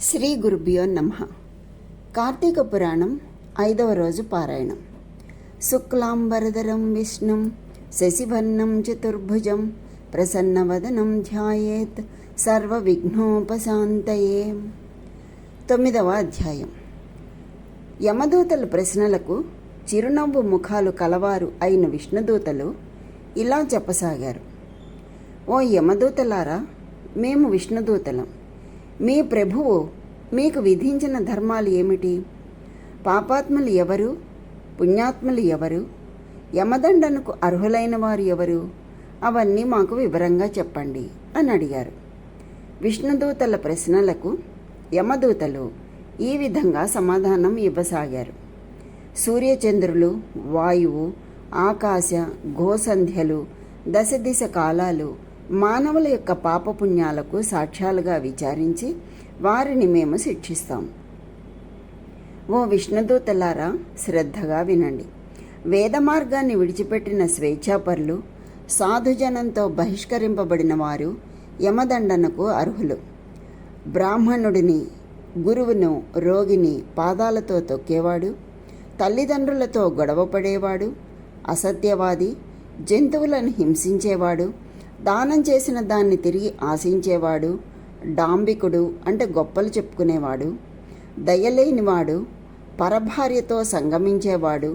శ్రీ గురుభ్యో నమః. కార్తీక పురాణం 5వ రోజు పారాయణం. శుక్లాంబరధరం విష్ణుం శశివర్ణం చతుర్భుజం ప్రసన్నవదనం ధ్యాయేత్ సర్వవిఘ్నోపశాంతయే. 9వ అధ్యాయం. యమదూతల ప్రశ్నలకు చిరునవ్వు ముఖాలు కలవారు అయిన విష్ణుదూతలు ఇలా చెప్పసాగారు. ఓ యమదూతలారా, మేము విష్ణుదూతలం. మీ ప్రభువు మీకు విధించిన ధర్మాలు ఏమిటి? పాపాత్ములు ఎవరు, పుణ్యాత్ములు ఎవరు, యమదండనకు అర్హులైన వారు ఎవరు? అవన్నీ మాకు వివరంగా చెప్పండి అని అడిగారు. విష్ణుదూతల ప్రశ్నలకు యమదూతలు ఈ విధంగా సమాధానం ఇవ్వసాగారు. సూర్యచంద్రులు, వాయువు, ఆకాశ, గోసంధ్యలు, దశ దిశ కాలాలు మానవుల యొక్క పాపపుణ్యాలకు సాక్ష్యాలుగా విచారించి వారిని మేము శిక్షిస్తాం. ఓ విష్ణుదూతలారా, శ్రద్ధగా వినండి. వేద మార్గాన్ని విడిచిపెట్టిన స్వేచ్ఛాపరులు, సాధుజనంతో బహిష్కరింపబడిన వారు యమదండనకు అర్హులు. బ్రాహ్మణుడిని, గురువును, రోగిని పాదాలతో తొక్కేవాడు, తల్లిదండ్రులతో గొడవపడేవాడు, అసత్యవాది, జంతువులను హింసించేవాడు, దానం చేసిన దాన్ని తిరిగి ఆశించేవాడు, డాంబికుడు అంటే గొప్పలు చెప్పుకునేవాడు, దయలేనివాడు, పరభార్యతో సంగమించేవాడు,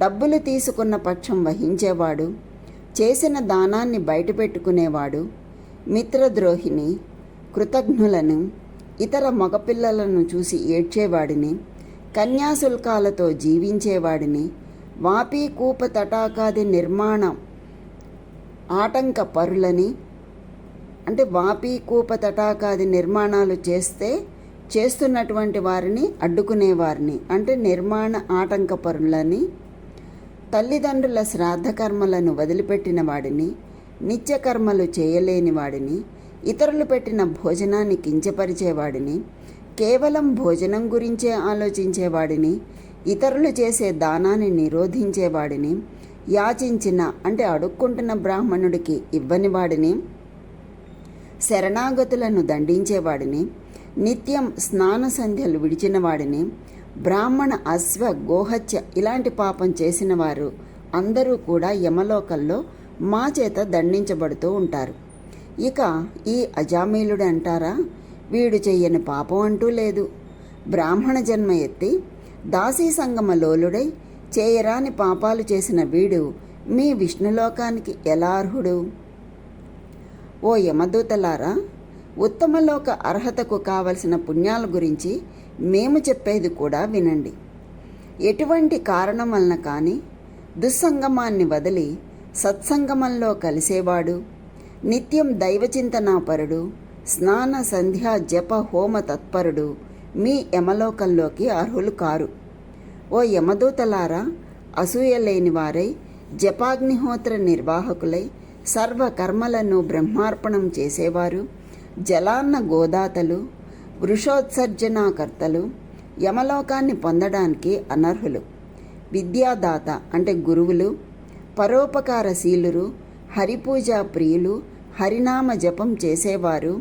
డబ్బులు తీసుకున్న పక్షం వహించేవాడు, చేసిన దానాన్ని బయటపెట్టుకునేవాడు, మిత్రద్రోహిని, కృతజ్ఞులను, ఇతర మగపిల్లలను చూసి ఏడ్చేవాడిని, కన్యాశుల్కాలతో జీవించేవాడిని, వాపీ కూప తటాకాది నిర్మాణం ఆటంక పరులని అంటే వాపీ కూప తటాకాది నిర్మాణాలు చేస్తున్నటువంటి వారిని అడ్డుకునేవారిని అంటే నిర్మాణ ఆటంక పరులని, తల్లిదండ్రుల శ్రాద్ధకర్మలను వదిలిపెట్టిన వాడిని, నిత్యకర్మలు చేయలేని వాడిని, ఇతరులు పెట్టిన భోజనాన్ని కించపరిచేవాడిని, కేవలం భోజనం గురించే ఆలోచించేవాడిని, ఇతరులు చేసే దానాన్ని నిరోధించేవాడిని, యాచించిన అంటే అడుక్కుంటున్న బ్రాహ్మణుడికి ఇవ్వని వాడిని, శరణాగతులను దండించేవాడిని, నిత్యం స్నాన సంధ్యలు విడిచిన వాడిని, బ్రాహ్మణ అశ్వ గోహత్య ఇలాంటి పాపం చేసిన వారు అందరూ కూడా యమలోకంలో మా చేత దండించబడుతూ ఉంటారు. ఇక ఈ అజామీలుడు అంటారా, వీడు చెయ్యని పాపం అంటూ లేదు. బ్రాహ్మణ జన్మ ఎత్తి దాసీ సంగమ లోలుడై చేయరాని పాపాలు చేసిన వీడు మీ విష్ణులోకానికి ఎలా అర్హుడు? ఓ యమదూతలారా, ఉత్తమలోక అర్హతకు కావలసిన పుణ్యాల గురించి మేము చెప్పేది కూడా వినండి. ఎటువంటి కారణం వలన కానీ దుస్సంగమాన్ని వదిలి సత్సంగమంలో కలిసేవాడు, నిత్యం దైవచింతనాపరుడు, స్నాన సంధ్యా జప హోమ తత్పరుడు మీ యమలోకంలోకి అర్హులు కారు. ఓ యమదూతలారా, అసూయ లేని వారై జపాగ్నిహోత్ర నిర్వాహకులై సర్వకర్మలను బ్రహ్మార్పణం చేసేవారు, జలాన్న గోదాతలు, వృషోత్సర్జనాకర్తలు యమలోకాన్ని పొందడానికి అనర్హులు. విద్యాదాత అంటే గురువులు, పరోపకారశీలురు, హరిపూజా ప్రియులు, హరినామ జపం చేసేవారు,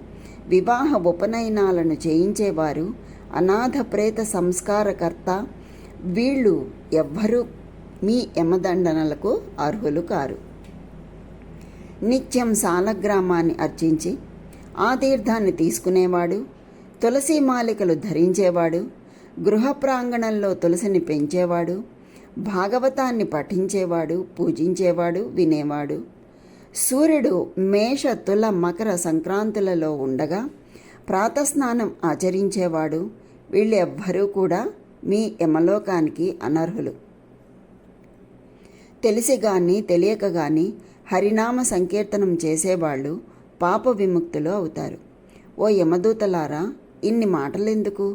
వివాహ ఉపనయనాలను చేయించేవారు, అనాథ ప్రేత సంస్కారకర్త వీళ్ళు ఎవ్వరూ మీ యమదండనలకు అర్హులు కారు. నిత్యం సాలగ్రామాన్ని అర్చించి ఆ తీర్థాన్ని తీసుకునేవాడు, తులసి మాలికలు ధరించేవాడు, గృహ ప్రాంగణంలో తులసిని పెంచేవాడు, భాగవతాన్ని పఠించేవాడు, పూజించేవాడు, వినేవాడు, సూర్యుడు మేష తుల మకర సంక్రాంతులలో ఉండగా ప్రాతస్నానం ఆచరించేవాడు వీళ్ళెవ్వరూ కూడా మీ యమలోకానికి అనర్హులు. తెలిసి గాని తెలియక గాని హరినామ సంకీర్తనం చేసేవాళ్ళు పాప విముక్తులు అవుతారు. ఓ యమదూతలారా, ఇన్ని మాటలెందుకు?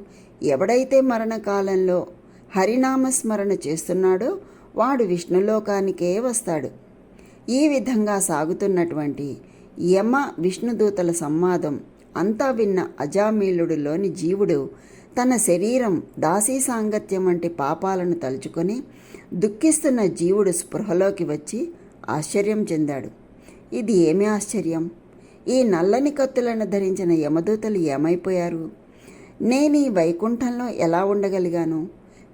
ఎవడైతే మరణకాలంలో హరినామస్మరణ చేస్తున్నాడో వాడు విష్ణులోకానికే వస్తాడు. ఈ విధంగా సాగుతున్నటువంటి యమ విష్ణుదూతల సంవాదం అంతా విన్న అజామీలుడిలోని జీవుడు తన శరీరం దాసీ సాంగత్యం వంటి పాపాలను తలుచుకొని దుఃఖిస్తున్న జీవుడు స్పృహలోకి వచ్చి ఆశ్చర్యం చెందాడు. ఇది ఏమి ఆశ్చర్యం? ఈ నల్లని కత్తులను ధరించిన యమదూతలు ఏమైపోయారు? నేను ఈ వైకుంఠంలో ఎలా ఉండగలిగాను?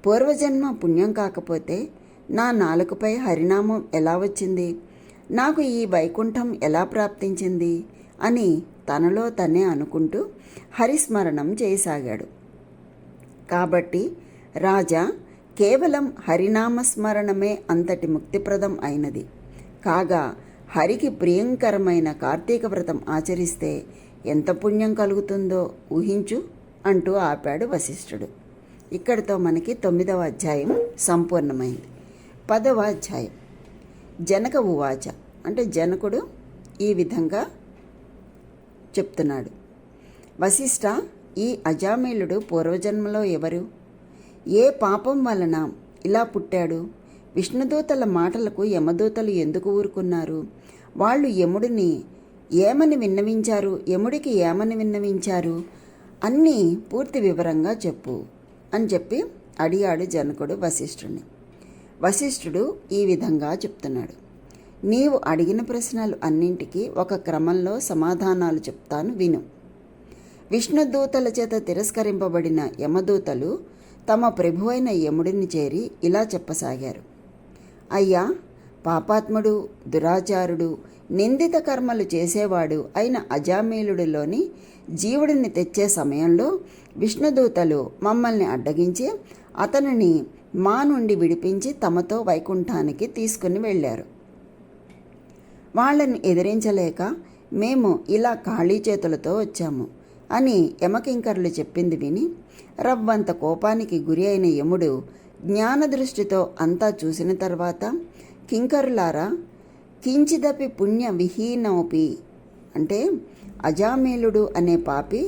పూర్వజన్మ పుణ్యం కాకపోతే నా నాలుకపై హరినామం ఎలా వచ్చింది? నాకు ఈ వైకుంఠం ఎలా ప్రాప్తించింది అని తనలో తనే అనుకుంటూ హరిస్మరణం చేయసాగాడు. కాబట్టి రాజా, కేవలం హరినామస్మరణమే అంతటి ముక్తిప్రదం అయినది. కాగా హరికి ప్రియంకరమైన కార్తీక వ్రతం ఆచరిస్తే ఎంత పుణ్యం కలుగుతుందో ఊహించు అంటూ ఆపాడు వశిష్ఠుడు. ఇక్కడితో మనకి 9వ అధ్యాయం సంపూర్ణమైంది. 10వ అధ్యాయం. జనక ఉవాచ అంటే జనకుడు ఈ విధంగా చెప్తున్నాడు. వశిష్ఠ, ఈ అజామిళుడు పూర్వజన్మలో ఎవరు? ఏ పాపం వలన ఇలా పుట్టాడు? విష్ణుదూతల మాటలకు యమదూతలు ఎందుకు ఊరుకున్నారు? వాళ్ళు యముడికి ఏమని విన్నవించారు అన్నీ పూర్తి వివరంగా చెప్పు అని చెప్పి అడిగాడు జనకుడు వశిష్ఠుడిని. వశిష్ఠుడు ఈ విధంగా చెప్తున్నాడు. నీవు అడిగిన ప్రశ్నలు అన్నింటికీ ఒక క్రమంలో సమాధానాలు చెప్తాను, విను. విష్ణుదూతల చేత తిరస్కరింపబడిన యమదూతలు తమ ప్రభువైన యముడిని చేరి ఇలా చెప్పసాగారు. అయ్యా, పాపాత్ముడు, దురాచారుడు, నిందిత కర్మలు చేసేవాడు అయిన అజామీలుడిలోని జీవుడిని తెచ్చే సమయంలో విష్ణుదూతలు మమ్మల్ని అడ్డగించి అతనిని మా నుండి విడిపించి తమతో వైకుంఠానికి తీసుకుని వెళ్ళారు. వాళ్ళని ఎదిరించలేక మేము ఇలా ఖాళీ చేతులతో వచ్చాము అని యమకింకరులు చెప్పింది విని రవ్వంత కోపానికి గురి అయిన యముడు జ్ఞానదృష్టితో అంతా చూసిన తర్వాత, కింకరులారా, కించిదపి పుణ్య విహీనోపి అంటే అజామీలుడు అనే పాపి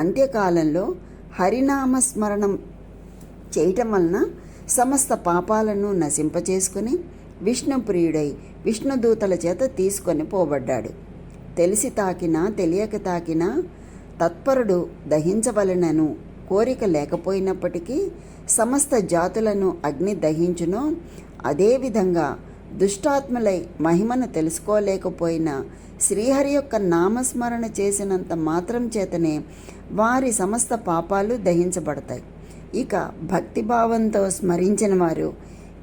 అంత్యకాలంలో హరినామస్మరణం చేయటం వలన సమస్త పాపాలను నశింపచేసుకుని విష్ణుప్రియుడై విష్ణుదూతల చేత తీసుకొని పోబడ్డాడు. తెలిసి తాకినా తెలియక తాకినా తత్పరుడు దహించవలెనను కోరిక లేకపోయినప్పటికీ సమస్త జాతులను అగ్ని దహించునో అదేవిధంగా దుష్టాత్మలై మహిమను తెలుసుకోలేకపోయిన శ్రీహరి యొక్క నామస్మరణ చేసినంత మాత్రం చేతనే వారి సమస్త పాపాలు దహించబడతాయి. ఇక భక్తిభావంతో స్మరించిన వారు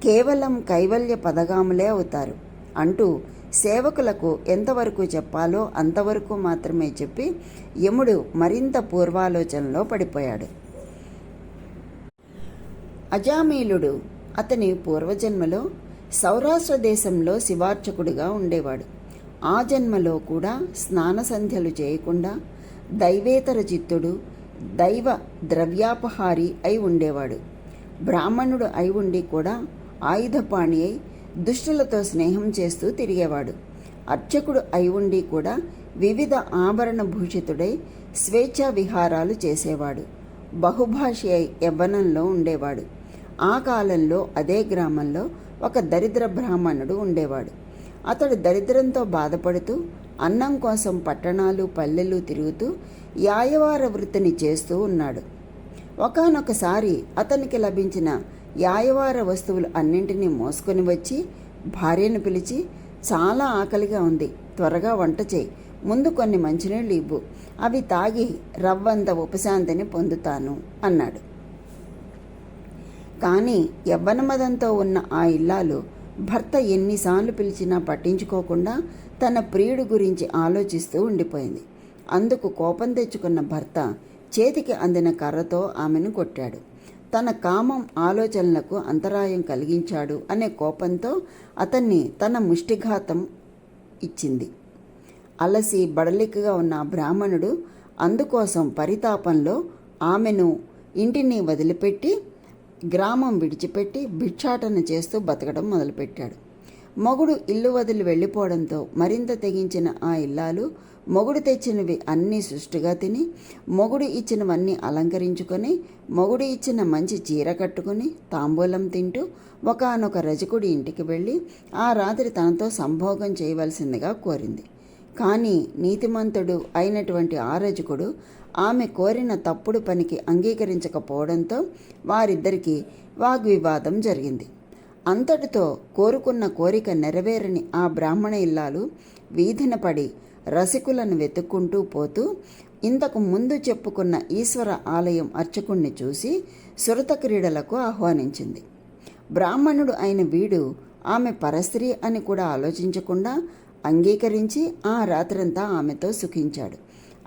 కేవలం కైవల్య పదగాములే అవుతారు అంటూ సేవకులకు ఎంతవరకు చెప్పాలో అంతవరకు మాత్రమే చెప్పి యముడు మరింత పూర్వాలోచనలో పడిపోయాడు. అజామీలుడు అతని పూర్వజన్మలో సౌరాష్ట్ర దేశంలో శివార్చకుడిగా ఉండేవాడు. ఆ జన్మలో కూడా స్నాన సంధ్యలు చేయకుండా దైవేతర చిత్తుడు, దైవ ద్రవ్యాపహారి అయి ఉండేవాడు. బ్రాహ్మణుడు అయి ఉండి కూడా ఆయుధపాణి అయి దుష్టులతో స్నేహం చేస్తూ తిరిగేవాడు. అర్చకుడు అయి ఉండి కూడా వివిధ ఆభరణ భూషితుడై స్వేచ్ఛా విహారాలు చేసేవాడు. బహుభాషి అయి యవ్వనంలో ఉండేవాడు. ఆ కాలంలో అదే గ్రామంలో ఒక దరిద్ర బ్రాహ్మణుడు ఉండేవాడు. అతడు దరిద్రంతో బాధపడుతూ అన్నం కోసం పట్టణాలు పల్లెలు తిరుగుతూ యాయవార వృత్తిని చేస్తూ ఉన్నాడు. ఒకానొకసారి అతనికి లభించిన యాయవార వస్తువులు అన్నింటినీ మోసుకొని వచ్చి భార్యను పిలిచి, చాలా ఆకలిగా ఉంది, త్వరగా వంట చేయి, ముందు కొన్ని మంచినీళ్ళు ఇవ్వు, అవి తాగి రవ్వంత ఉపశాంతిని పొందుతాను అన్నాడు. కానీ యవ్వనమదంతో ఉన్న ఆ ఇల్లాలు భర్త ఎన్నిసార్లు పిలిచినా పట్టించుకోకుండా తన ప్రియుడి గురించి ఆలోచిస్తూ ఉండిపోయింది. అందుకు కోపం తెచ్చుకున్న భర్త చేతికి అందిన కర్రతో ఆమెను కొట్టాడు. తన కామం ఆలోచనలకు అంతరాయం కలిగించాడు అనే కోపంతో అతన్ని తన ముష్టిఘాతం ఇచ్చింది. అలసి బడలికగా ఉన్న బ్రాహ్మణుడు అందుకోసం పరితాపంలో ఆమెను ఇంటిని వదిలిపెట్టి గ్రామం విడిచిపెట్టి భిక్షాటన చేస్తూ బతకడం మొదలుపెట్టాడు. మొగుడు ఇల్లు వదిలి వెళ్ళిపోవడంతో మరింత తెగించిన ఆ ఇల్లాలు మొగుడు తెచ్చినవి అన్నీ సుష్టుగా తిని, మొగుడు ఇచ్చినవన్నీ అలంకరించుకొని, మొగుడు ఇచ్చిన మంచి చీర కట్టుకుని తాంబూలం తింటూ ఒకానొక రజకుడి ఇంటికి వెళ్ళి ఆ రాత్రి తనతో సంభోగం చేయవలసిందిగా కోరింది. కానీ నీతిమంతుడు అయినటువంటి ఆ రజకుడు ఆమె కోరిన తప్పుడు పనికి అంగీకరించకపోవడంతో వారిద్దరికీ వాగ్వివాదం జరిగింది. అంతటితో కోరుకున్న కోరిక నెరవేరని ఆ బ్రాహ్మణ ఇల్లాలు వీధిన పడి రసికులను వెతుక్కుంటూ పోతూ ఇంతకు ముందు చెప్పుకున్న ఈశ్వర ఆలయం అర్చకుణ్ణి చూసి సురత క్రీడలకు ఆహ్వానించింది. బ్రాహ్మణుడు అయిన వీడు ఆమె పరస్త్రీ అని కూడా ఆలోచించకుండా అంగీకరించి ఆ రాత్రంతా ఆమెతో సుఖించాడు.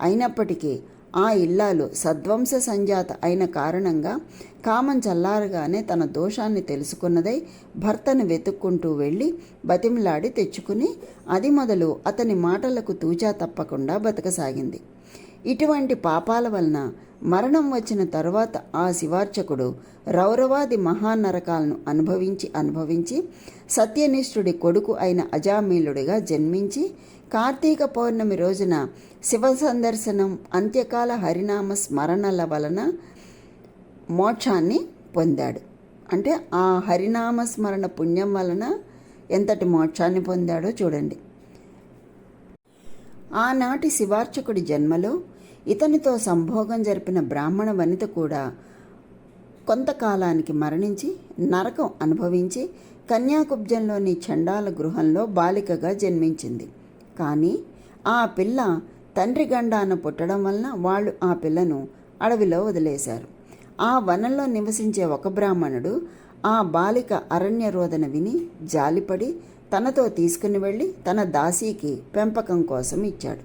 అయినప్పటికీ ఆ ఇల్లాలు సద్వంశ సంజాత అయిన కారణంగా కామం చల్లారగానే తన దోషాన్ని తెలుసుకున్నదై భర్తను వెతుక్కుంటూ వెళ్ళి బతిమిలాడి తెచ్చుకుని అది మొదలు అతని మాటలకు తూచా తప్పకుండా బతకసాగింది. ఇటువంటి పాపాల వలన మరణం వచ్చిన తరువాత ఆ శివార్చకుడు రౌరవాది మహానరకాలను అనుభవించి సత్యనిష్ఠుడి కొడుకు అయిన అజామీలుడిగా జన్మించి కార్తీక పౌర్ణమి రోజున శివ సందర్శనం, అంత్యకాల హరినామ స్మరణల వలన మోక్షాన్ని పొందాడు. అంటే ఆ హరినామ స్మరణ పుణ్యం వలన ఎంతటి మోక్షాన్ని పొందాడో చూడండి. ఆనాటి శివార్చకుడి జన్మలో ఇతనితో సంభోగం జరిపిన బ్రాహ్మణ వనిత కూడా కొంతకాలానికి మరణించి నరకం అనుభవించి కన్యాకుబ్జంలోని చండాల గృహంలో బాలికగా జన్మించింది. కానీ ఆ పిల్ల తండ్రి గండాన పుట్టడం వలన వాళ్ళు ఆ పిల్లను అడవిలో వదిలేశారు. ఆ వనంలో నివసించే ఒక బ్రాహ్మణుడు ఆ బాలిక అరణ్య రోదన విని జాలిపడి తనతో తీసుకుని వెళ్ళి తన దాసీకి పెంపకం కోసం ఇచ్చాడు.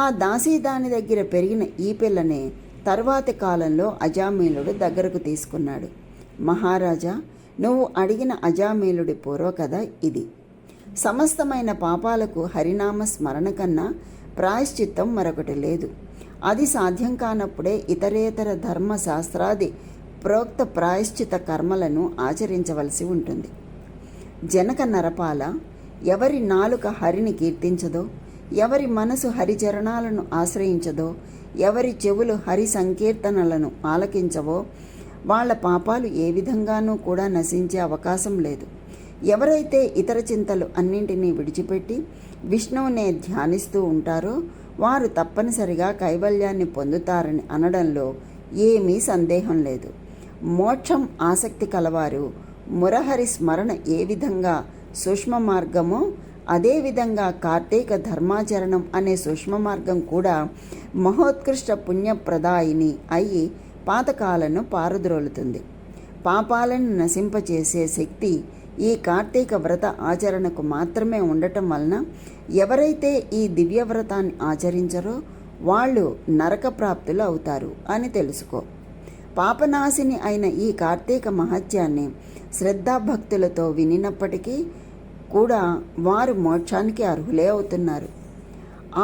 ఆ దాసీ దాని దగ్గర పెరిగిన ఈ పిల్లనే తర్వాతి కాలంలో అజామీలుడు దగ్గరకు తీసుకున్నాడు. మహారాజా, నువ్వు అడిగిన అజామీలుడి పూర్వకథ ఇది. సమస్తమైన పాపాలకు హరినామ స్మరణ కన్నా ప్రాయశ్చిత్తం మరొకటి లేదు. అది సాధ్యం కానప్పుడే ఇతరేతర ధర్మశాస్త్రాది ప్రోక్త ప్రాయశ్చిత కర్మలను ఆచరించవలసి ఉంటుంది. జనక నరపాల, ఎవరి నాలుక హరిని కీర్తించదో, ఎవరి మనసు హరిచరణాలను ఆశ్రయించదో, ఎవరి చెవులు హరి సంకీర్తనలను ఆలకించవో వాళ్ళ పాపాలు ఏ విధంగానూ కూడా నశించే అవకాశం లేదు. ఎవరైతే ఇతర చింతలు అన్నింటినీ విడిచిపెట్టి విష్ణువునే ధ్యానిస్తూ ఉంటారో వారు తప్పనిసరిగా కైవల్యాన్ని పొందుతారని అనడంలో ఏమీ సందేహం లేదు. మోక్షం ఆసక్తి కలవారు మురహరి స్మరణ ఏ విధంగా సూక్ష్మ మార్గమో అదేవిధంగా కార్తీక ధర్మాచరణం అనే సూక్ష్మ మార్గం కూడా మహోత్కృష్ట పుణ్యప్రదాయిని అయి పాతకాలను పారద్రోలుతుంది. పాపాలను నశింపచేసే శక్తి ఈ కార్తీక వ్రత ఆచరణకు మాత్రమే ఉండటం వలన ఎవరైతే ఈ దివ్యవ్రతాన్ని ఆచరించరో వాళ్ళు నరక ప్రాప్తులు అవుతారు అని తెలుసుకో. పాపనాశిని అయిన ఈ కార్తీక మహత్యాన్ని శ్రద్ధాభక్తులతో వినినప్పటికీ కూడా వారు మోక్షానికి అర్హులే అవుతున్నారు.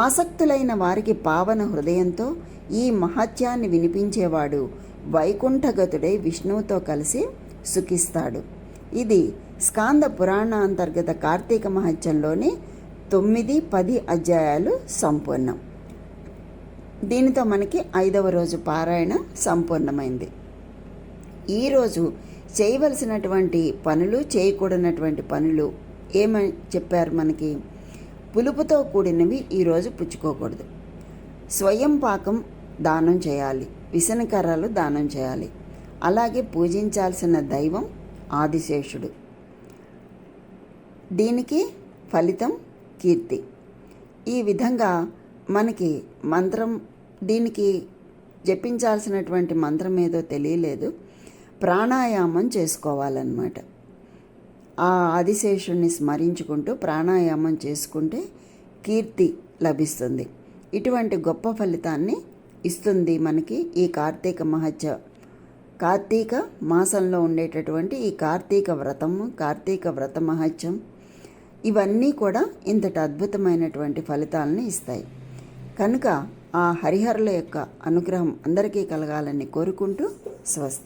ఆసక్తులైన వారికి పావన హృదయంతో ఈ మహత్యాన్ని వినిపించేవాడు వైకుంఠగతుడై విష్ణువుతో కలిసి సుఖిస్తాడు. ఇది స్కాంద పురాణాంతర్గత కార్తీక మహత్యంలోని 9, 10 అధ్యాయాలు సంపూర్ణం. దీనితో మనకి 5వ రోజు పారాయణ సంపూర్ణమైంది. ఈరోజు చేయవలసినటువంటి పనులు, చేయకూడనటువంటి పనులు ఏమని చెప్పారు మనకి? పులుపుతో కూడినవి ఈరోజు పుచ్చుకోకూడదు. స్వయం పాకం దానం చేయాలి, విసనకర్రలు దానం చేయాలి. అలాగే పూజించాల్సిన దైవం ఆదిశేషుడు. దీనికి ఫలితం కీర్తి. ఈ విధంగా మనకి మంత్రం, దీనికి జపించాల్సినటువంటి మంత్రం ఏదో తెలియలేదు, ప్రాణాయామం చేసుకోవాలన్నమాట. ఆ ఆదిశేషుణ్ణి స్మరించుకుంటూ ప్రాణాయామం చేసుకుంటే కీర్తి లభిస్తుంది. ఇటువంటి గొప్ప ఫలితాన్ని ఇస్తుంది మనకి ఈ కార్తీక మాసంలో ఉండేటటువంటి ఈ కార్తీక వ్రతము, కార్తీక వ్రత మహత్యం ఇవన్నీ కూడా ఇంతటి అద్భుతమైనటువంటి ఫలితాలను ఇస్తాయి. కనుక ఆ హరిహరుల యొక్క అనుగ్రహం అందరికీ కలగాలని కోరుకుంటూ స్వస్తి.